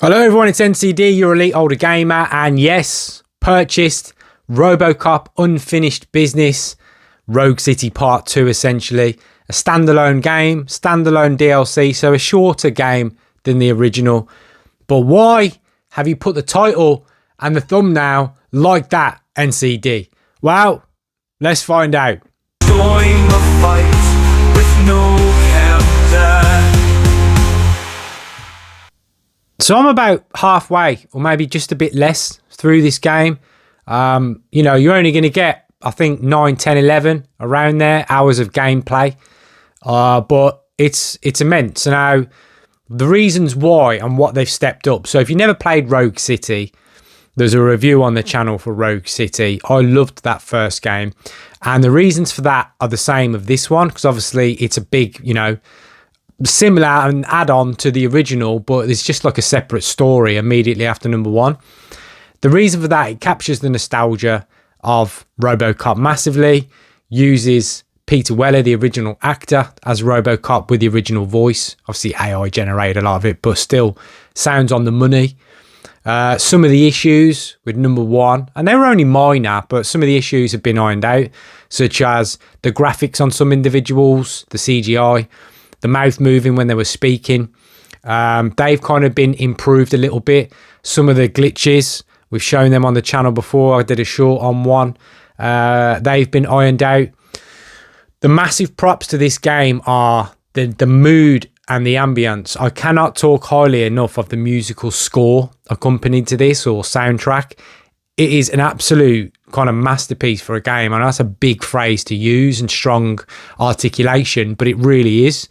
Hello everyone, it's NCD, your elite older gamer, and yes, purchased Robocop Unfinished Business, Rogue City Part 2 essentially. A standalone game, standalone DLC, so a shorter game than the original. But why have you put the title and the thumbnail like that, NCD? Well, let's find out. Join the fight with no countdown. So I'm about halfway, or maybe just a bit less, through this game. You know, you're only going to get, I think, 9, 10, 11, around there, hours of gameplay. But it's immense. Now, the reasons why and what they've stepped up. So if you never played Rogue City, there's a review on the channel for Rogue City. I loved that first game. And the reasons for that are the same of this one, because obviously it's a big, you know, similar and add-on to the original, but it's just like a separate story immediately after number one. The reason for that, it captures the nostalgia of Robocop massively, uses Peter Weller, the original actor, as Robocop with the original voice. Obviously AI generated a lot of it, but still sounds on the money. Some of the issues with number one, and they were only minor, but some of the issues have been ironed out, such as the graphics on some individuals, the CGI, the mouth moving when they were speaking. They've kind of been improved a little bit. Some of the glitches, we've shown them on the channel before. I did a short on one. They've been ironed out. The massive props to this game are the mood and the ambience. I cannot talk highly enough of the musical score accompanied to this, or soundtrack. It is an absolute kind of masterpiece for a game. And that's a big phrase to use and strong articulation, but it really is.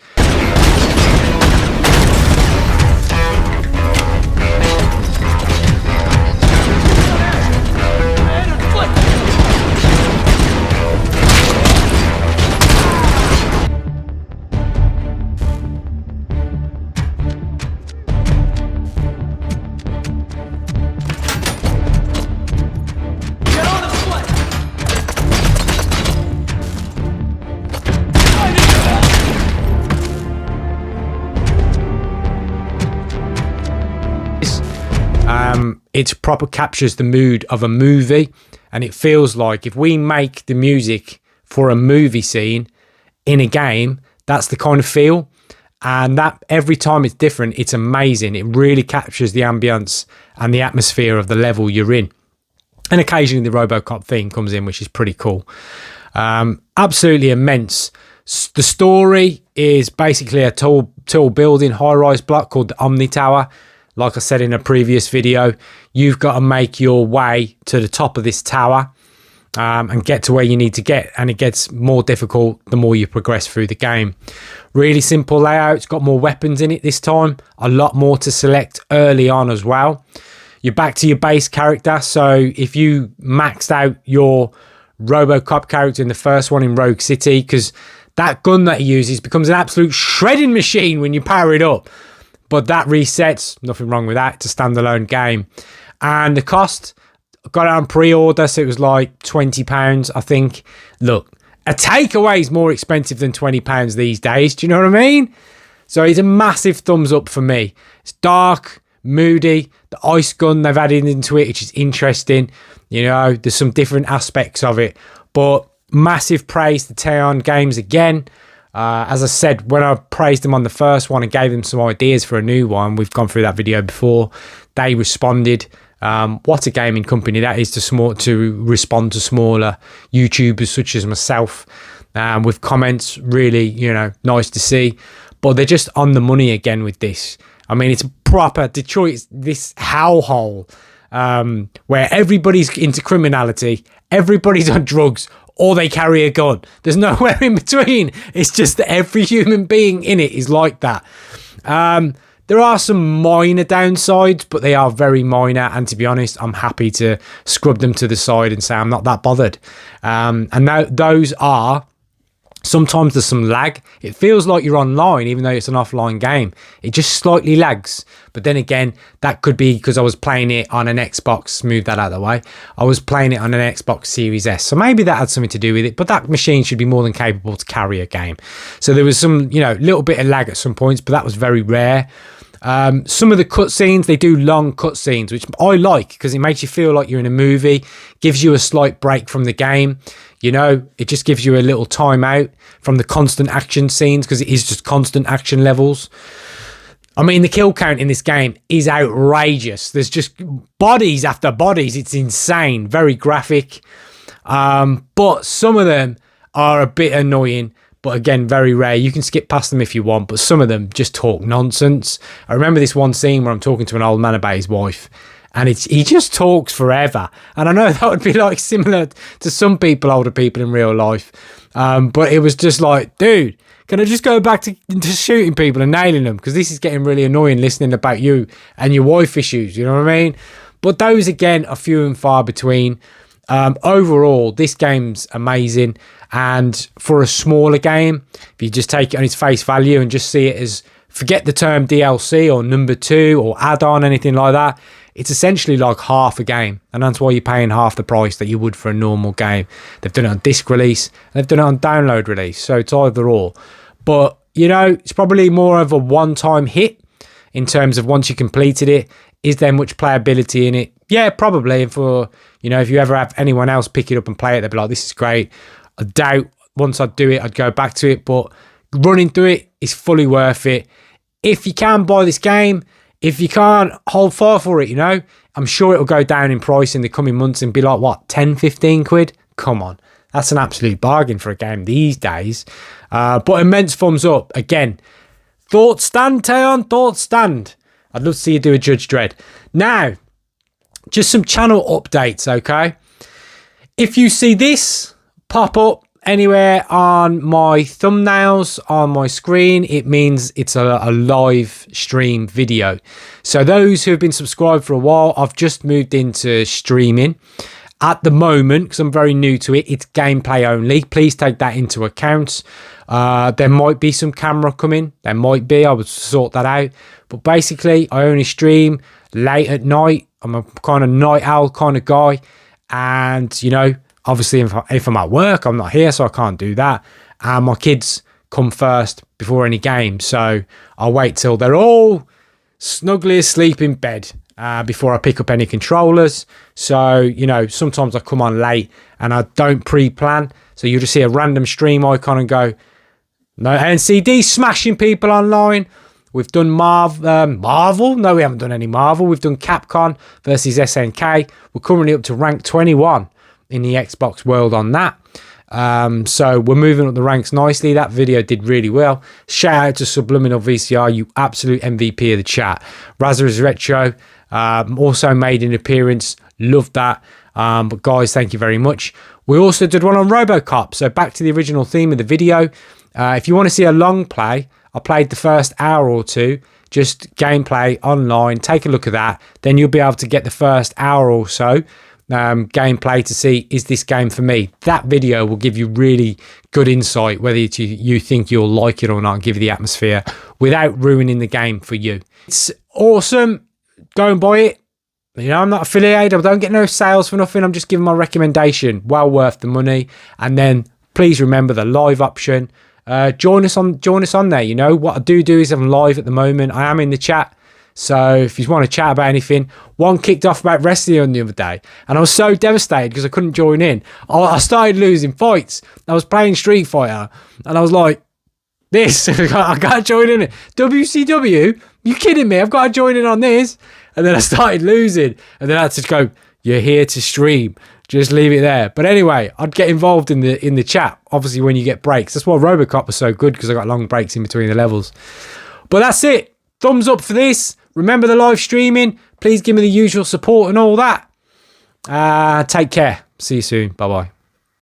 It proper captures the mood of a movie, and it feels like if we make the music for a movie scene in a game, that's the kind of feel. And that every time it's different, it's amazing. It really captures the ambience and the atmosphere of the level you're in. And occasionally the Robocop theme comes in, which is pretty cool. Absolutely immense. The story is basically a tall building, high-rise block called the Omni Tower. Like I said in a previous video, you've got to make your way to the top of this tower and get to where you need to get. And it gets more difficult the more you progress through the game. Really simple layout. It's got more weapons in it this time. A lot more to select early on as well. You're back to your base character. So if you maxed out your Robocop character in the first one in Rogue City, because that gun that he uses becomes an absolute shredding machine when you power it up. But that resets, nothing wrong with that. It's a standalone game. And the cost, I got it on pre-order, so it was like £20, I think. Look, a takeaway is more expensive than £20 these days. Do you know what I mean? So it's a massive thumbs up for me. It's dark, moody. The ice gun they've added into it, which is interesting. You know, there's some different aspects of it. But massive praise to Teon Games again. As I said, when I praised them on the first one and gave them some ideas for a new one, we've gone through that video before, they responded. What a gaming company that is to respond to smaller YouTubers such as myself with comments. Really, you know, nice to see. But they're just on the money again with this. I mean, it's proper Detroit, this hellhole where everybody's into criminality, everybody's on drugs, or they carry a gun. There's nowhere in between. It's just that every human being in it is like that. There are some minor downsides, but they are very minor. And to be honest, I'm happy to scrub them to the side and say I'm not that bothered. And now those are, sometimes there's some lag. It feels like you're online, even though it's an offline game. It just slightly lags. But then again, that could be because I was playing it on an Xbox. Move that out of the way. I was playing it on an Xbox Series S. So maybe that had something to do with it. But that machine should be more than capable to carry a game. So there was some, you know, little bit of lag at some points, but that was very rare. Some of the cutscenes, they do long cutscenes, which I like because it makes you feel like you're in a movie, gives you a slight break from the game. You know, it just gives you a little time out from the constant action scenes because it is just constant action levels. I mean, the kill count in this game is outrageous. There's just bodies after bodies. It's insane. Very graphic. But some of them are a bit annoying. But again, very rare. You can skip past them if you want. But some of them just talk nonsense. I remember this one scene where I'm talking to an old man about his wife. And he just talks forever. And I know that would be like similar to some people, older people in real life. But it was just like, dude, can I just go back to shooting people and nailing them? Because this is getting really annoying listening about you and your wife issues, you know what I mean? But those, again, are few and far between. Overall, this game's amazing. And for a smaller game, if you just take it on its face value and just see it as, forget the term DLC or number 2 or add-on, anything like that, it's essentially like half a game. And that's why you're paying half the price that you would for a normal game. They've done it on disc release, and they've done it on download release. So it's either or. But, you know, it's probably more of a one-time hit in terms of once you completed it. Is there much playability in it? Yeah, probably. And for, you know, if you ever have anyone else pick it up and play it, they'll be like, this is great. I doubt once I do it, I'd go back to it. But running through it is fully worth it. If you can buy this game, if you can't, hold fire for it, you know. I'm sure it'll go down in price in the coming months and be like, what, 10, 15 quid? Come on. That's an absolute bargain for a game these days. But immense thumbs up. Again, thoughts stand, Teon. Thoughts stand. I'd love to see you do a Judge Dredd. Now, just some channel updates, okay? If you see this pop up anywhere on my thumbnails on my screen, it means it's a live stream video. So those who have been subscribed for a while, I've just moved into streaming. At the moment, because I'm very new to it, it's gameplay only. Please take that into account. There might be some camera coming. There might be. I would sort that out. But basically, I only stream late at night. I'm a kind of night owl kind of guy. And, you know, obviously, if I'm at work, I'm not here, so I can't do that. And my kids come first before any game. So I'll wait till they're all snugly asleep in bed before I pick up any controllers. So, you know, sometimes I come on late and I don't pre-plan. So you'll just see a random stream icon and go, no NCD smashing people online. We've done Marvel. No, we haven't done any Marvel. We've done Capcom versus SNK. We're currently up to rank 21 in the Xbox world on that. So we're moving up the ranks nicely. That video did really well. Shout out to Subliminal VCR, you absolute MVP of the chat. Razor's Retro also made an appearance. Loved that. But guys, thank you very much. We also did one on Robocop. So back to the original theme of the video. If you want to see a long play, I played the first hour or two, just gameplay online. Take a look at that. Then you'll be able to get the first hour or so gameplay to see, is this game for me? That video will give you really good insight whether you think you'll like it or not, and give you the atmosphere without ruining the game for you. It's awesome. Go and buy it. You know, I'm not affiliated. I don't get no sales for nothing. I'm just giving my recommendation. Well worth the money. And then please remember the live option. Join us on there. You know what I do is I'm live at the moment. I am in the chat. So if you want to chat about anything, one kicked off about wrestling on the other day, and I was so devastated because I couldn't join in. I started losing fights. I was playing Street Fighter, and I was like, this, I got to join in it. WCW? You kidding me? I've got to join in on this. And then I started losing, and then I had to go, you're here to stream. Just leave it there. But anyway, I'd get involved in the chat, obviously, when you get breaks. That's why Robocop was so good, because I got long breaks in between the levels. But that's it. Thumbs up for this. Remember the live streaming. Please give me the usual support and all that. Take care. See you soon. Bye-bye.